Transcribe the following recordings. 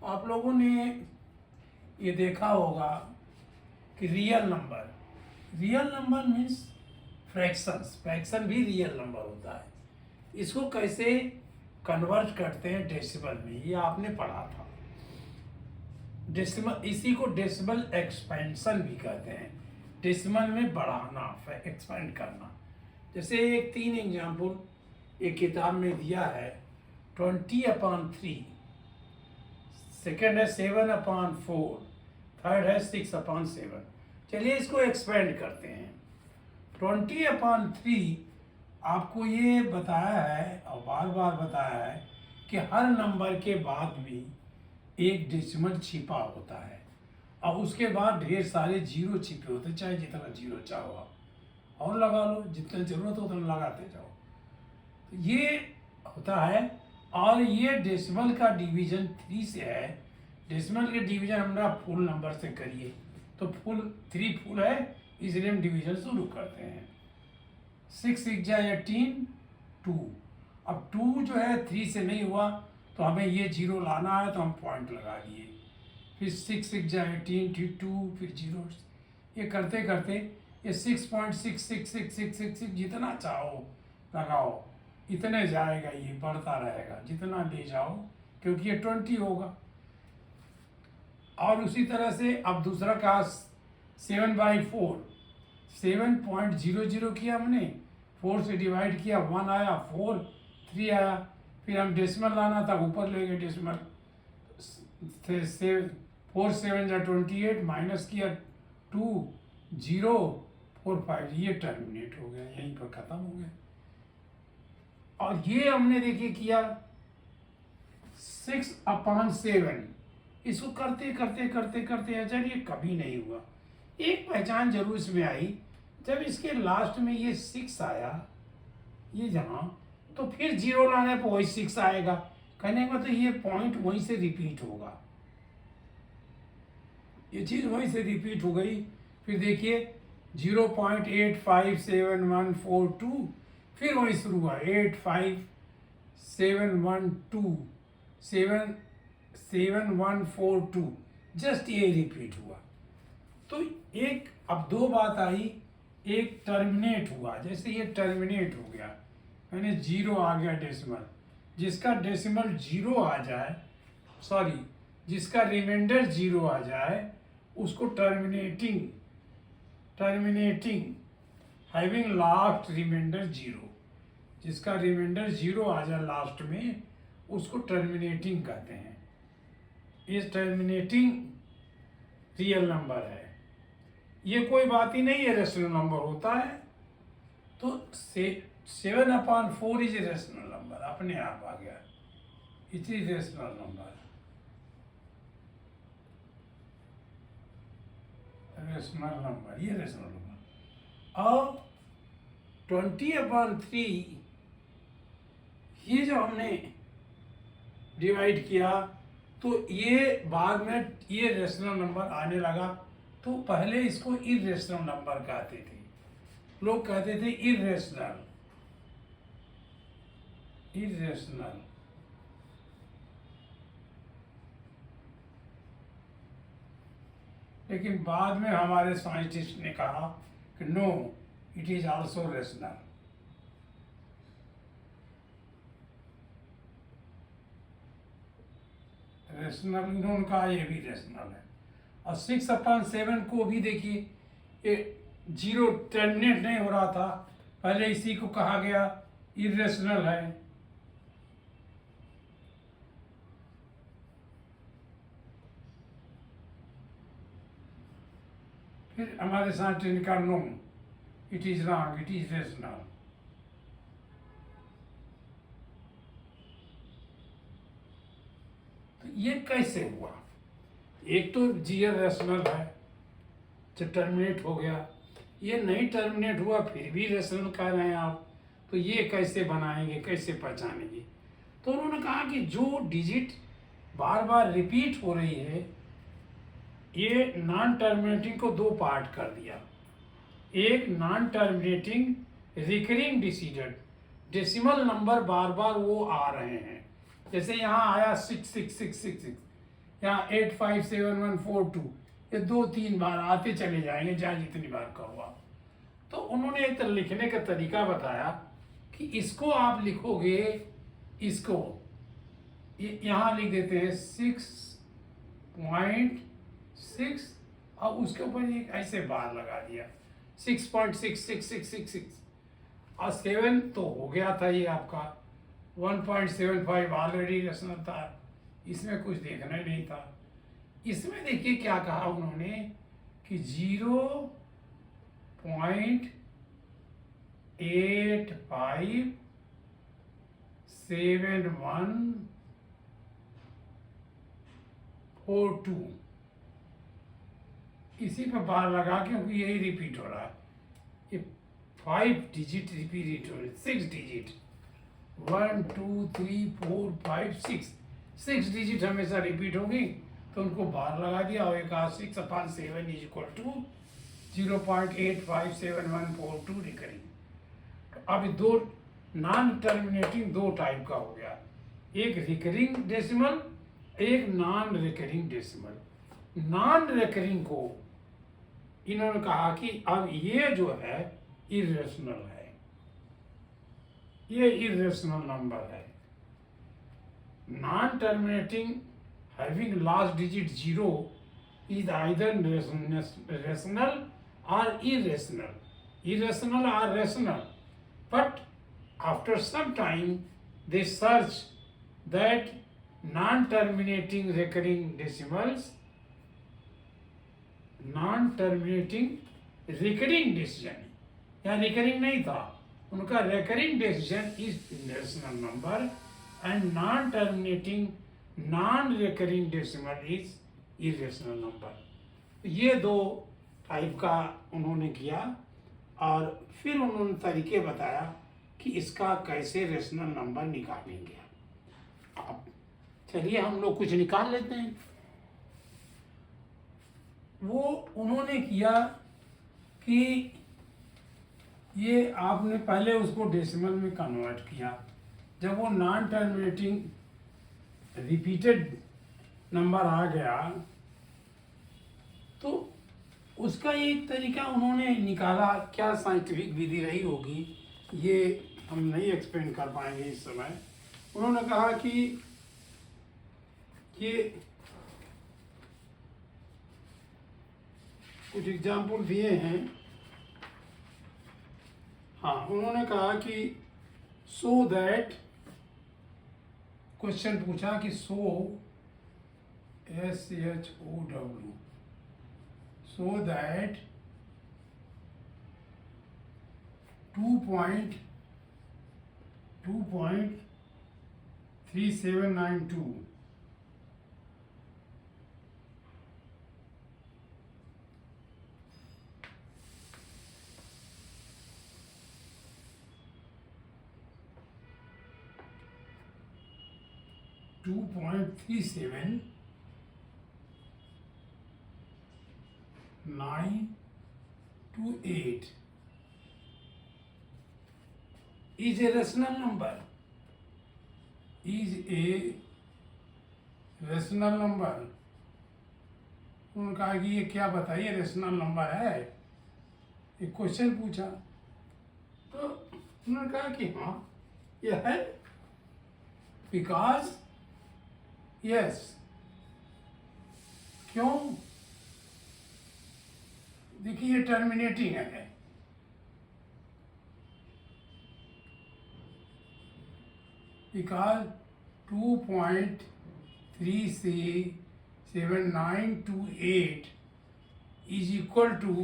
आप लोगों ने ये देखा होगा कि real number means fractions, fraction भी रियल नंबर होता है। इसको कैसे कन्वर्ट करते हैं डेसिमल में, ये आपने पढ़ा था। डेसिमल, इसी को डेसिमल एक्सपेंशन भी कहते हैं, डेसिमल में बढ़ाना, एक्सपेंड करना। जैसे एक 3 एग्जाम्पल एक किताब में दिया है, 20/3, सेकेंड है 7/4, थर्ड है 6/7। चलिए इसको एक्सपेंड करते हैं। 20/3 आपको ये बताया है और बार बार बताया है कि हर नंबर के बाद भी एक डेसिमल छिपा होता है और उसके बाद ढेर सारे जीरो छिपे होते हैं, चाहे जितना जीरो चाहो आप और लगा लो, जितना जरूरत हो उतना लगाते जाओ। तो ये होता है। और ये डेसिमल का डिवीजन 3 से है। डेसिमल के डिवीजन हमारा फुल नंबर से करिए तो 3 फुल है, इसलिए हम डिवीजन शुरू करते हैं। 6 6 18, 2। अब 2 जो है 3 से नहीं हुआ तो हमें ये जीरो लाना है, तो हम पॉइंट लगा दिए। फिर 6 6 18, फिर 2, फिर जीरो। ये करते करते ये 6.66666 जितना चाहो लगाओ, इतने जाएगा, ये बढ़ता रहेगा जितना ले जाओ, क्योंकि ये 20 होगा। और उसी तरह से अब दूसरा का 7/4, 7.00 किया हमने, 4 से डिवाइड किया, 1 आया, 4, 3 आया। फिर हम डेसिमल लाना था, ऊपर ले गए डेसिमल, 4 7 28, माइनस किया 2, 0, 4 5, ये टर्मिनेट हो गया, यहीं पर खत्म हो गया। और ये हमने देखिए किया 6/7, इसको करते करते करते करते अच्छा ये कभी नहीं हुआ। एक पहचान जरूर इसमें आई, जब इसके लास्ट में ये 6 आया, ये जहाँ, तो फिर जीरो लाने पर वही 6 आएगा। कहने का तो ये पॉइंट वहीं से रिपीट होगा, ये चीज वहीं से रिपीट हो गई। फिर देखिए 0.857142, फिर वहीं शुरू हुआ 85712, 77142, जस्ट ये रिपीट हुआ। तो एक अब 2 बात आई, एक टर्मिनेट हुआ, जैसे ये टर्मिनेट हो गया, यानी 0 आ गया डेसिमल। जिसका डेसिमल 0 आ जाए, सॉरी, जिसका रिमाइंडर 0 आ जाए उसको टर्मिनेटिंग हैविंग लास्ट रिमाइंडर 0, जिसका रिमाइंडर 0 आ जाए लास्ट में उसको टर्मिनेटिंग कहते हैं। इस टर्मिनेटिंग रियल नंबर है, ये कोई बात ही नहीं है, रेशनल नंबर होता है। तो 7/4 इज ए रेशनल नंबर, अपने आप आ गया, it is rational number, rational number, ये रेशनल नंबर। और 20/3 ये जो हमने डिवाइड किया, तो ये बाद में ये रेशनल नंबर आने लगा। तो पहले इसको इरेशनल नंबर कहते थे, लोग कहते थे इरेशनल, लेकिन बाद में हमारे साइंटिस्ट ने कहा कि no, it is also rational. Rational इन्होंने कहा ये भी रेशनल है। और 6/7 को भी देखिए, ये 0 टर्मिनेट नहीं हो रहा था, पहले इसी को कहा गया इरेशनल है। फिर हमारे साथ इनका no, it is wrong, it is rational. तो ये कैसे हुआ? एक तो जीरो रेशनल है, जब टर्मिनेट हो गया, ये नहीं टर्मिनेट हुआ फिर भी रेशनल कह रहे हैं आप, तो ये कैसे बनाएंगे, कैसे पहचानेंगे? तो उन्होंने कहा कि जो डिजिट बार बार रिपीट हो रही है, ये नॉन टर्मिनेटिंग को 2 पार्ट कर दिया। एक non terminating recurring decimal number बार बार वो आ रहे हैं, जैसे यहाँ आया 6666, यहाँ 857142 ये 2-3 बार आते चले जाएंगे, चाहे जितनी बार कहो आप। तो उन्होंने एक लिखने का तरीका बताया कि इसको आप लिखोगे, इसको यहाँ लिख देते हैं 6.6 और उसके ऊपर एक ऐसे बार लगा दिया 6.66666 और 7 तो हो गया था ये आपका 1.75 ऑलरेडी रेशनल था, इसमें कुछ देखना ही नहीं था। इसमें देखिए क्या कहा उन्होंने कि 0.857142 इसी पे बार लगा क्योंकि यही रिपीट हो रहा है, ये 5 डिजिट रिपीट हो रही, 6 डिजिट 1 2 3 4 5 6 डिजिट हमेशा रिपीट होगी, तो उनको बार लगा दिया और एक 6/7 इज इक्वल टू 0.857142 रिकरिंग। तो अब दो नॉन टर्मिनेटिंग दो टाइप का हो गया, एक रिकरिंग डेसिमल, एक non recurring decimal. Non recurring को इन्होंने कहा कि अब ये जो है इरेशनल है, ये इरेशनल नंबर है। Non terminating having last digit 0 is either rational or irrational, irrational or rational, but after some time they search that non-terminating recurring decimals, non-terminating recurring decision या recurring नहीं था उनका, recurring decision is rational number and non-terminating non recurring decimal is irrational number. ये दो type का उन्होंने किया और फिर उन्होंने तरीके बताया कि इसका कैसे रेशनल नंबर निकालेंगे। अब चलिए हम लोग कुछ निकाल लेते हैं। वो उन्होंने किया कि ये आपने पहले उसको डेसिमल में कन्वर्ट किया, जब वो नॉन टर्मिनेटिंग रिपीटेड नंबर आ गया तो उसका एक तरीका उन्होंने निकाला। क्या साइंटिफिक विधि रही होगी ये हम नहीं एक्सप्लेन कर पाएंगे इस समय। उन्होंने कहा कि ये कुछ एग्जाम्पल दिए हैं। हाँ, उन्होंने कहा कि सो दैट, क्वेश्चन पूछा कि सो SHOW, so that 2.3792 2.37928 is a rational number, is a rational number। उन्होंने कहा कि ये क्या बताइए रेशनल नंबर है, एक क्वेश्चन पूछा तो उन्होंने कहा कि हाँ ये है, बिकॉज यस। क्यों? देखिए ये टर्मिनेटिंग है, because 2.37928 is equal to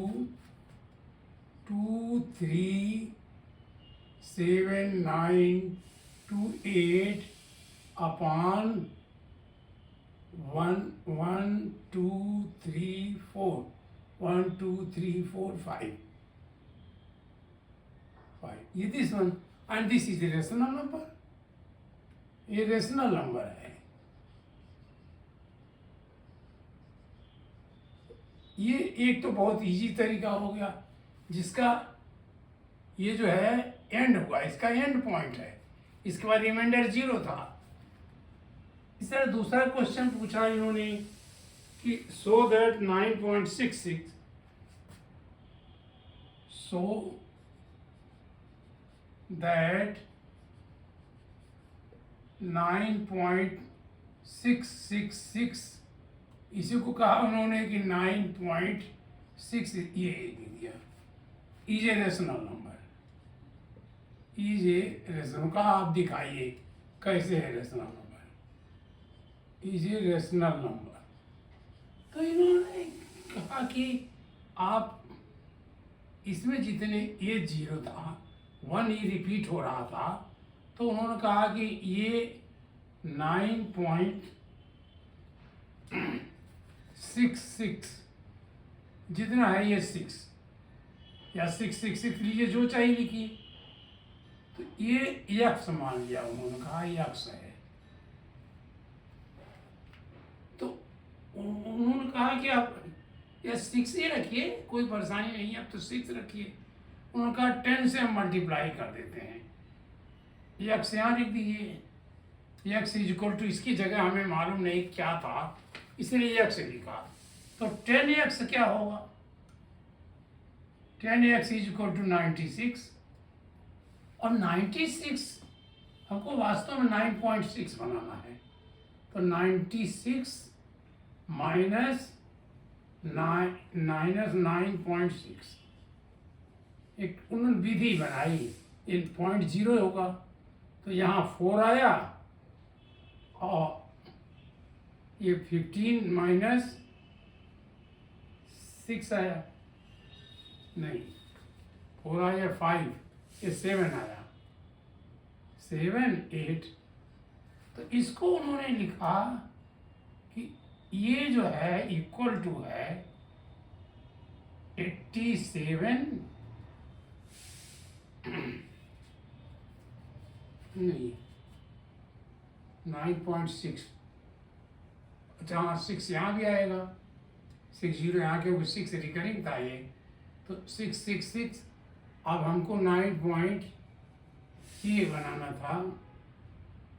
2.37928 upon 1 2 3 4 1 2 3 4 5 ये this one and this is a rational number, ये रेशनल नंबर है। ये एक तो बहुत इजी तरीका हो गया जिसका ये जो है एंड हुआ, इसका एंड पॉइंट है, इसके बाद रिमाइंडर 0 था इस तरह दूसरा क्वेश्चन पूछा इन्होंने कि सो दैट 9.66 so that 9.666 इसी को कहा उन्होंने कि 9.6 ये दे दिया is a rational number. Is a rational का आप दिखाइए कैसे है rational number. Is a rational number तो इन्होंने कहा कि आप इसमें जितने ये जीरो था 1 ही रिपीट हो रहा था तो उन्होंने कहा कि ये 9.66 जितना है ये 6 या 666 लीजिए जो चाहिए लिखिए। तो ये यक्स मान लिया उन्होंने कहा यक्स है। तो उन्होंने कहा कि आप या 6 ही रखिए कोई परेशानी नहीं है अब तो 6 रखिए। उन्होंने कहा 10 से हम मल्टीप्लाई कर देते हैं। यक्स यहाँ लिख दीजिए यक्स इज इक्वल टू इसकी जगह हमें मालूम नहीं क्या था इसलिए यक्स लिखा। तो 10x क्या होगा 10x इज इक्वल टू 96 और 96 हमको वास्तव में 9.6 बनाना है। तो 96 माइनस 9.6 एक उन्होंने विधि बनाई इन 0.0 होगा तो यहाँ 4 आया और ये 15 माइनस 6 आया नहीं 4 आया 5 ये 7 आया 7 8। तो इसको उन्होंने लिखा कि ये जो है इक्वल टू है 87 नहीं 9.6 अच्छा हाँ 6 यहाँ भी आएगा 60 यहाँ के 6 रिकरिंग था ये तो 666 अब हमको 9 ये बनाना था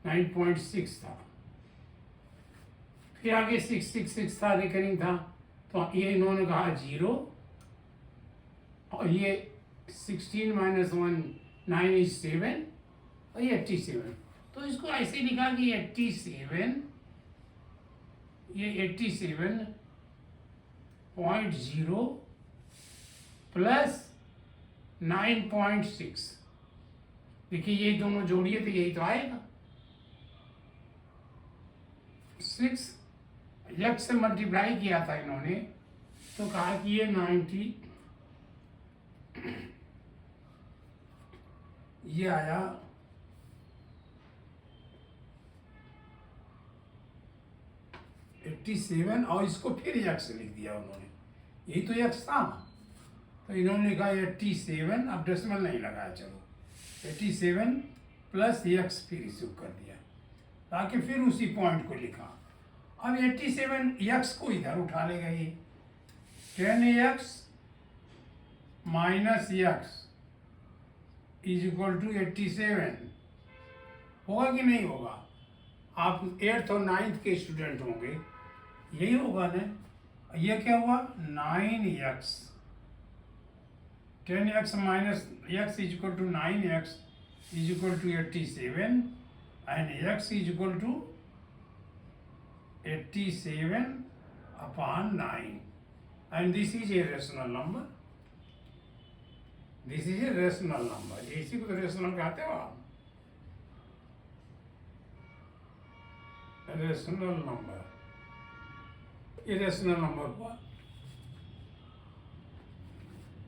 9.6 था फिर आगे 666 था रिकरिंग था तो ये इन्होंने कहा 0 और ये 16 माइनस 1 9 इज 7 और ये 87। तो इसको ऐसे लिखा कि 87 ये 87.0 प्लस 9.6 देखिए ये दोनों जोड़िए तो यही तो आएगा 6 यक्स से मल्टीप्लाई किया था इन्होंने तो कहा कि ये 90 ये आया 87 और इसको फिर यक्स लिख दिया उन्होंने यही तो यक्स था तो इन्होंने कहा 87 अब डेसिमल नहीं लगाया चलो 87 प्लस यक्स फिर इसे कर दिया ताकि फिर उसी पॉइंट को लिखा। अब 87 यक्स को इधर उठा लेगा ये 10x minus x is equal to 87 होगा कि नहीं होगा। आप 8th और 9th के स्टूडेंट होंगे यही होगा ना। ये क्या हुआ 9x 10x minus x is equal to 9x is equal to 87 and x is equal to 87 upon 9 and this is a rational number. This is a rational number. इसी को तो रेशनल कहते हो आप रेशनल नंबर इरेशनल नंबर हुआ।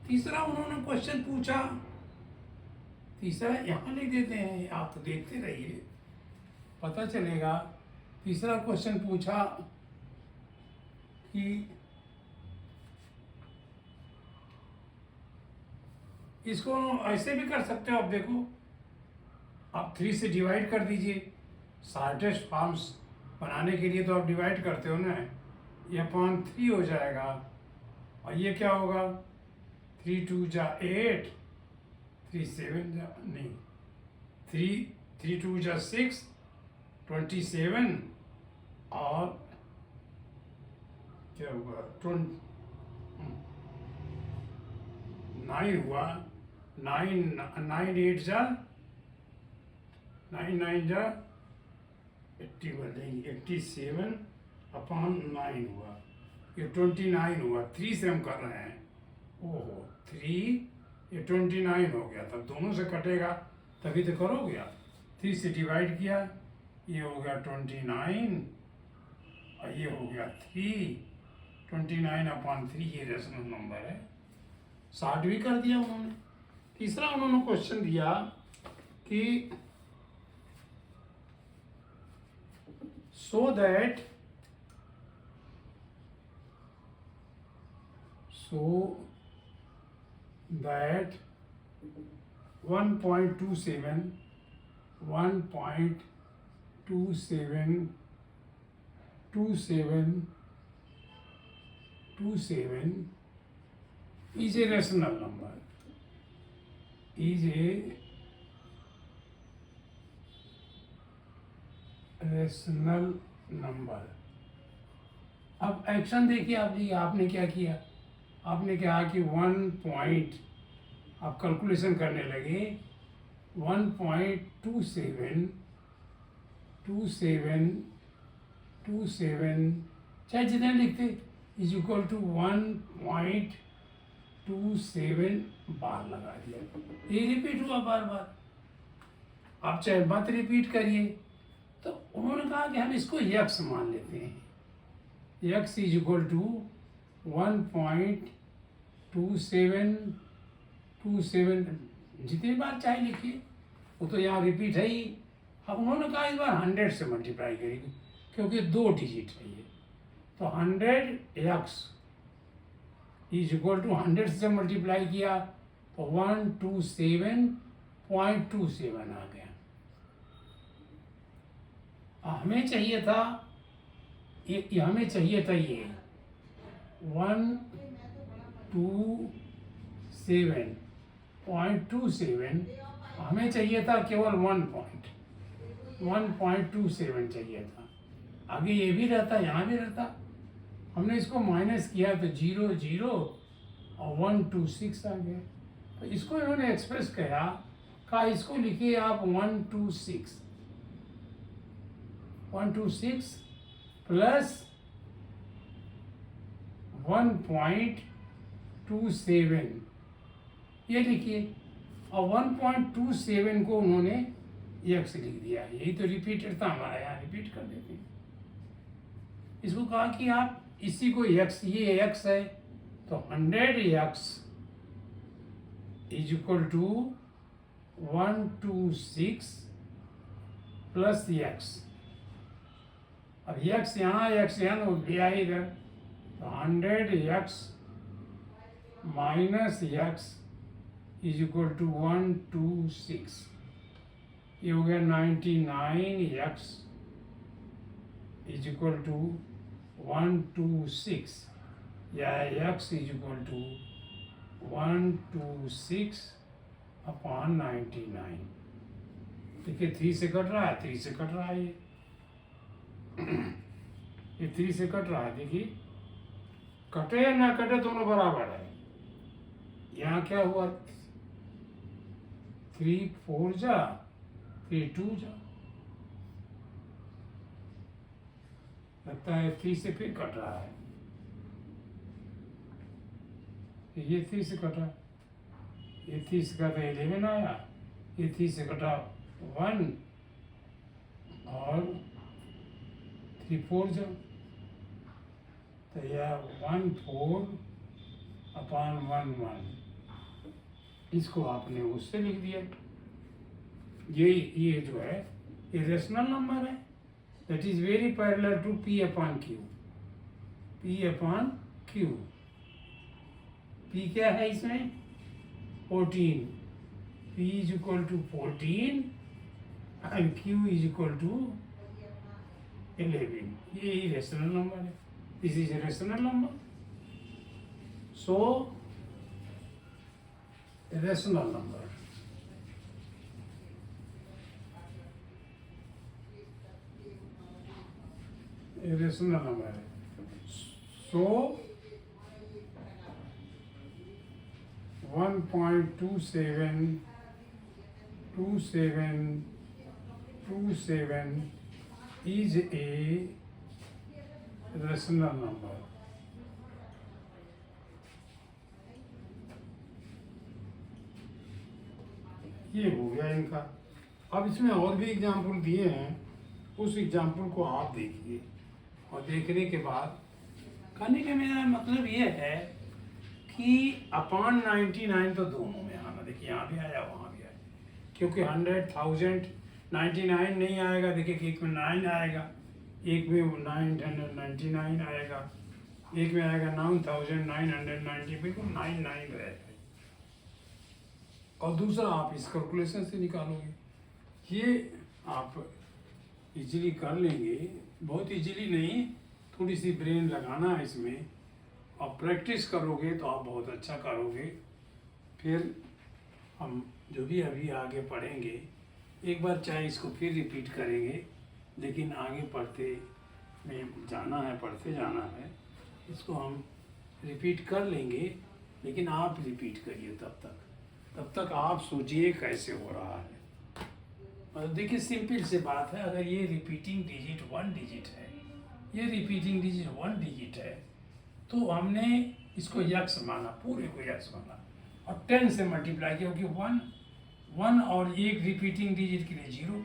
तीसरा उन्होंने question पूछा तीसरा यहाँ लिख देते हैं आप तो देखते रहिए पता चलेगा। तीसरा क्वेश्चन पूछा कि इसको ऐसे भी कर सकते हो आप देखो आप 3 से डिवाइड कर दीजिए शॉर्टेस्ट फॉर्म्स बनाने के लिए तो आप डिवाइड करते हो ना ये अपॉन 3 हो जाएगा और ये क्या होगा 3 2 जा 8 3 7 जा नहीं 3 2 जा 6 27 और क्या हुआ 9 हुआ, 87 अपॉन 9 हुआ, ये 29 हुआ। 3 से हम कर रहे हैं, ओहो 3, ये 29 हो गया। तब दोनों से कटेगा तभी तो करोगे आप। 3 से डिवाइड किया, ये हो गया 29 और ये हो गया 3। 29 अपॉन 3 ये रेशनल नंबर है। 60 भी कर दिया उन्होंने। तीसरा उन्होंने क्वेश्चन दिया कि so that 1.27 is a rational number, is a rational number। अब एक्शन देखिए आप जी, आपने क्या किया, आपने कहा कि 1 पॉइंट, आप कैलकुलेशन करने लगे 1.27 चाहे जितने लिखते इज इक्वल टू 1.27 बार लगा दिया। ये रिपीट हुआ बार बार, आप चाहे मत रिपीट करिए। तो उन्होंने कहा कि हम इसको यक्स मान लेते हैं, यक्स इज इक्वल टू 1.27 जितनी बार चाहे लिखिए, वो तो यहाँ रिपीट है ही। अब उन्होंने कहा इस बार 100 से मल्टीप्लाई करेंगे क्योंकि 2 डिजिट है ये। तो 100 यक्स इज इक्वल टू 100 से मल्टीप्लाई किया तो 127.27 आ गया। हमें चाहिए था ये 127.27, हमें चाहिए था केवल 1.27 चाहिए था। आगे ये भी रहता, यहाँ भी रहता। हमने इसको माइनस किया तो 0 0 और 126 आ गया। तो इसको इन्होंने एक्सप्रेस किया, कहा इसको लिखिए आप 126 प्लस 1.27 ये लिखिए। और 1.27 को उन्होंने यक्स लिख दिया। यही तो रिपीटेड था हमारा, यहाँ रिपीट कर देते हैं। इसको कहा कि आप इसी को यक्स, ये यक्स है तो 100 x is equal to 126 plus x. अब यक्स यहाँ तो गया इधर, तो 100 x minus x is equal to 126। ये हो गया 99 यक्स इज इक्वल टू 126, या x is equal to 126 upon 99। देखिए 3 से कट रहा है, 3 से कट रहा है, ये 3 से कट रहा है। देखिए कटे या ना कटे दोनों बराबर है। यहाँ क्या हुआ, 3 4 जा 3 2 जा, लगता है 3 से फिर कट रहा है। ये 3 से कटा, ये 3 से कटा 11 आया, ये 3 से कटा 1 और 3 4 जा, तो यह 1 4 अपॉन 1 1। इसको आपने उससे लिख दिया। ये जो है ये रेशनल नंबर है, that is very parallel to P upon Q। P upon Q, P क्या है इसमें 14, P is equal to 14 and Q is equal to 11। ये रेशनल नंबर है, this is a rational number. So rational number ये rational number है। So 1.272727 is a rational number. ये हो गया इनका। अब इसमें और भी एग्जाम्पल दिए हैं, उस एग्जाम्पल को आप देखिए और देखने के बाद कहने का मेरा मतलब ये है कि अपॉन 99 तो दोनों में आना, देखिए यहाँ भी आया वहाँ भी आया, क्योंकि 100,000 99 नहीं आएगा, देखिए कि एक में 9 आएगा, एक में 999 आएगा, एक में आएगा 9,990, बिल्कुल 99 रहेगा। और दूसरा आप इस कैलकुलेशन से निकालोगे, ये आप इजीली कर लेंगे, बहुत इजीली नहीं, थोड़ी सी ब्रेन लगाना है इसमें, और प्रैक्टिस करोगे तो आप बहुत अच्छा करोगे। फिर हम जो भी अभी आगे पढ़ेंगे, एक बार चाहे इसको फिर रिपीट करेंगे, लेकिन आगे पढ़ते में जाना है, पढ़ते जाना है, इसको हम रिपीट कर लेंगे, लेकिन आप रिपीट करिए तब तक आप सोचिए कैसे हो रहा है। मतलब देखिए सिंपल से बात है, अगर ये रिपीटिंग डिजिट 1 डिजिट है, ये रिपीटिंग डिजिट 1 डिजिट है, तो हमने इसको यक्स माना, पूरे को यक्स माना और 10 से मल्टीप्लाई किया, क्योंकि 1 और एक रिपीटिंग डिजिट के लिए 0,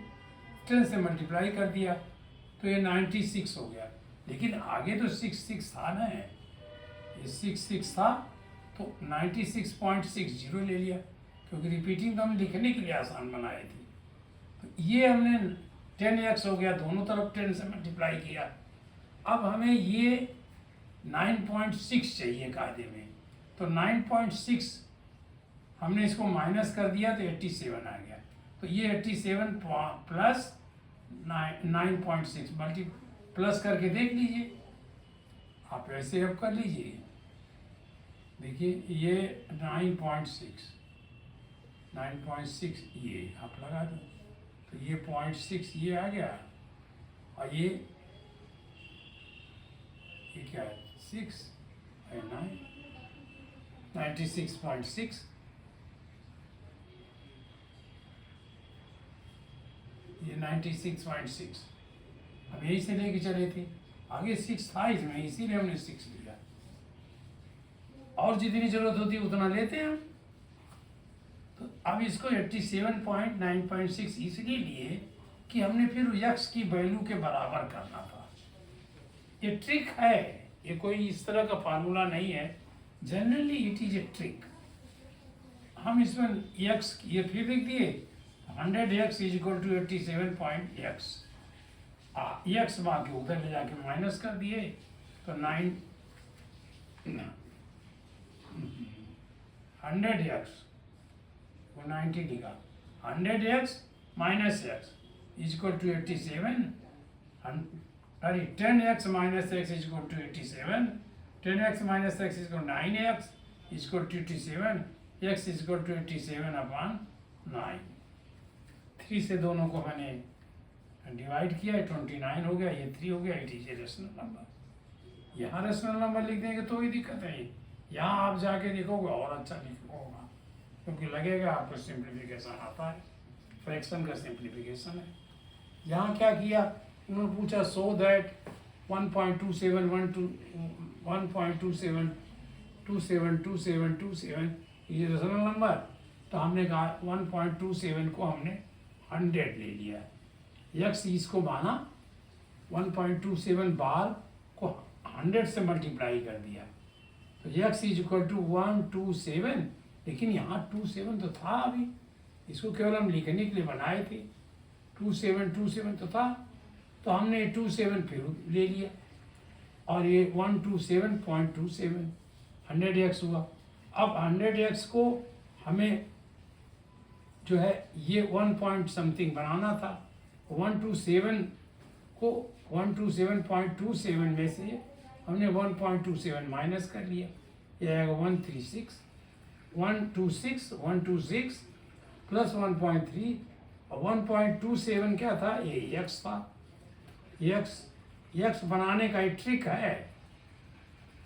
10 से मल्टीप्लाई कर दिया तो ये 96 हो गया। लेकिन आगे तो 66 था ना, ये 66 था तो 96.60 ले लिया, क्योंकि रिपीटिंग तो हम लिखने के लिए आसान बनाई थी। तो ये हमने 10x हो गया, दोनों तरफ 10 से मल्टीप्लाई किया। अब हमें ये 9.6 चाहिए कायदे में, तो 9.6 हमने इसको माइनस कर दिया तो 87 आ गया। तो ये 87 प्लस 9.6 मल्टी प्लस करके देख लीजिए, आप ऐसे अब कर लीजिए। देखिए ये 9.6 ये आप लगा दो, तो ये 0.6 ये आ गया, और ये क्या है 6 है 9, 96.6, ये 96.6 हम यही से लेके चले थे, आगे 6 था इसमें, इसीलिए हमने 6 लिया, और जितनी जरूरत होती है उतना लेते हैं हम। तो अब इसको 87.9.6 इसलिए लिए कि हमने फिर यक्स की वैल्यू के बराबर करना था। ये ट्रिक है, ये कोई इस तरह का फार्मूला नहीं है, generally it is a trick. हम इसमें यक्स ये फिर लिख दिए 100x is equal to 87.x, x बाकी उधर ले जाके माइनस कर दिए, तो 100x वो 90 लिखा, 100x minus x is equal to 87, अरे 10x minus x is equal to 87, 10x minus x is equal 9x is equal to 87, x is equal to 87/9। 3 से दोनों को मैंने डिवाइड किया, 29 हो गया, ये 3 हो गया, it is a rational number. यहाँ रेशनल नंबर लिख देंगे तो ही दिक्कत है, यहाँ आप जाके लिखोगे और अच्छा लिखोगा, क्योंकि लगेगा आपको सिंप्लीफिकेशन आता है, फ्रैक्शन का सिंप्लीफिकेशन है। यहाँ क्या किया, उन्होंने पूछा सो दैट 1.27 ये रेशनल नंबर, तो हमने कहा 1.27 को हमने 100 ले लिया, यक्स इसको माना 1.27 बार को 100 से मल्टीप्लाई कर दिया, तो यक्स इज इक्वल टू 127, लेकिन यहाँ 27 तो था अभी, इसको केवल हम लिखने के लिए बनाए थे, 27 तो था, तो हमने 27 फिर ले लिया, और ये 127.27 100x हुआ। अब 100x को हमें जो है ये 1 पॉइंट समथिंग बनाना था, 127 को 127.27 में से हमने 1.27 माइनस कर लिया, ये आएगा 126 प्लस 1.3, और 1.27 क्या था, ये x था, x एक्स बनाने का एक ट्रिक है,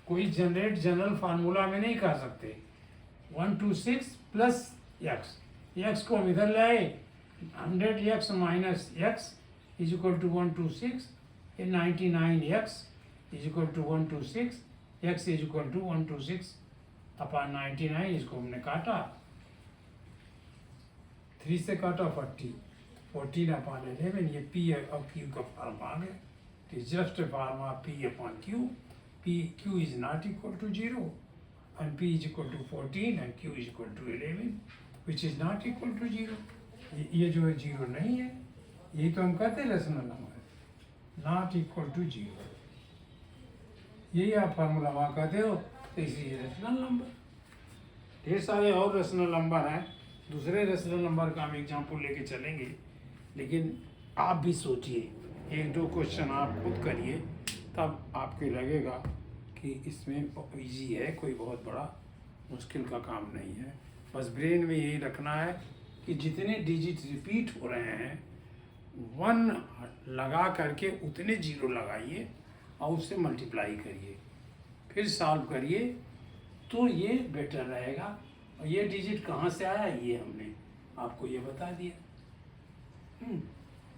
कोई जनरल फार्मूला में नहीं कर सकते। 126 प्लस एक्स, एक्स को हम इधर ले आए, 100x minus x is equal to 126, 99x is equal to 126, x is equal to 126 upon 99। इसको हमने काटा, 3 से काटा 40, 14 अपॉन 11, ये P और Q का फॉर्म आ गया। It is just a form of P upon Q. Q is not equal to 0 and P is equal to 14 and Q is equal to 11 which is not equal to 0. ये जो है 0 नहीं है, यही तो हम कहते हैं rational number not equal to 0। यही आप फार्मूला वहाँ कहते हो, तो इसलिए रेशनल नंबर। ढेर सारे और रेशनल नंबर हैं, दूसरे रेशनल नंबर का हम एग्जाम्पल लेके चलेंगे, लेकिन आप भी सोचिए, 1-2 क्वेश्चन आप खुद करिए, तब आपको लगेगा कि इसमें इजी है, कोई बहुत बड़ा मुश्किल का काम नहीं है। बस ब्रेन में यही रखना है कि जितने डिजिट रिपीट हो रहे हैं 1 लगा करके उतने 0 लगाइए और उससे मल्टीप्लाई करिए, फिर सॉल्व करिए, तो ये बेटर रहेगा। और ये डिजिट कहाँ से आया ये हमने आपको ये बता दिया।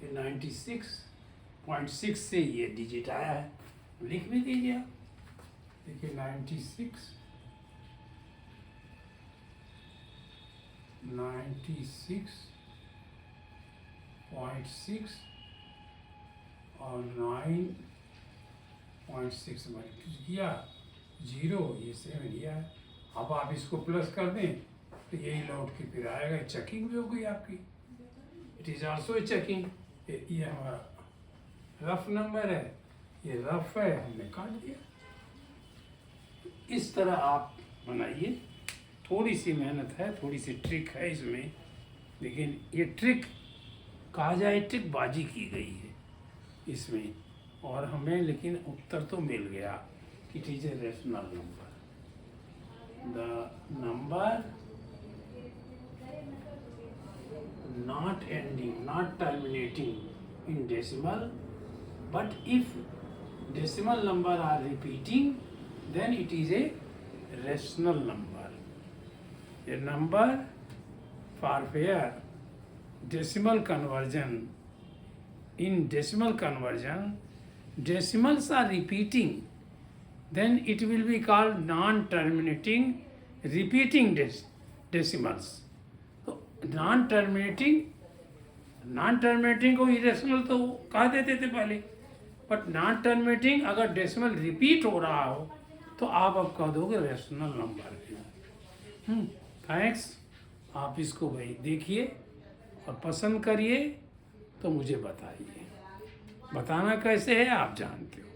ये 96.6 से ये डिजिट आया है, लिख भी दीजिए आप। देखिए 96 96.6 और 9.6 मल्टीप्लाई किया, 0 ये 7 लिया है। अब आप इसको प्लस कर दें तो यही लौट के फिर आएगा, चेकिंग भी हो गई आपकी। It is also checking. ये हमारा रफ नंबर है, ये रफ है, हमने काट दिया। इस तरह आप बनाइए, थोड़ी सी मेहनत है, थोड़ी सी ट्रिक है इसमें, लेकिन ये ट्रिक कहा जाए ट्रिक बाजी की गई है इसमें, और हमें लेकिन उत्तर तो मिल गया कि it is a rational number. The number not ending, not terminating in decimal, but if decimal number are repeating, then it is a rational number. A number for where decimal conversion, in decimal conversion, decimals are repeating, then it will be called non-terminating repeating decimals. Non terminating को irrational तो कह देते थे पहले, but non terminating अगर decimal repeat हो रहा हो तो आप अब कह दोगे रेशनल नंबर। थैंक्स। आप इसको भाई देखिए और पसंद करिए, तो मुझे बताइए। बताना कैसे है आप जानते हो।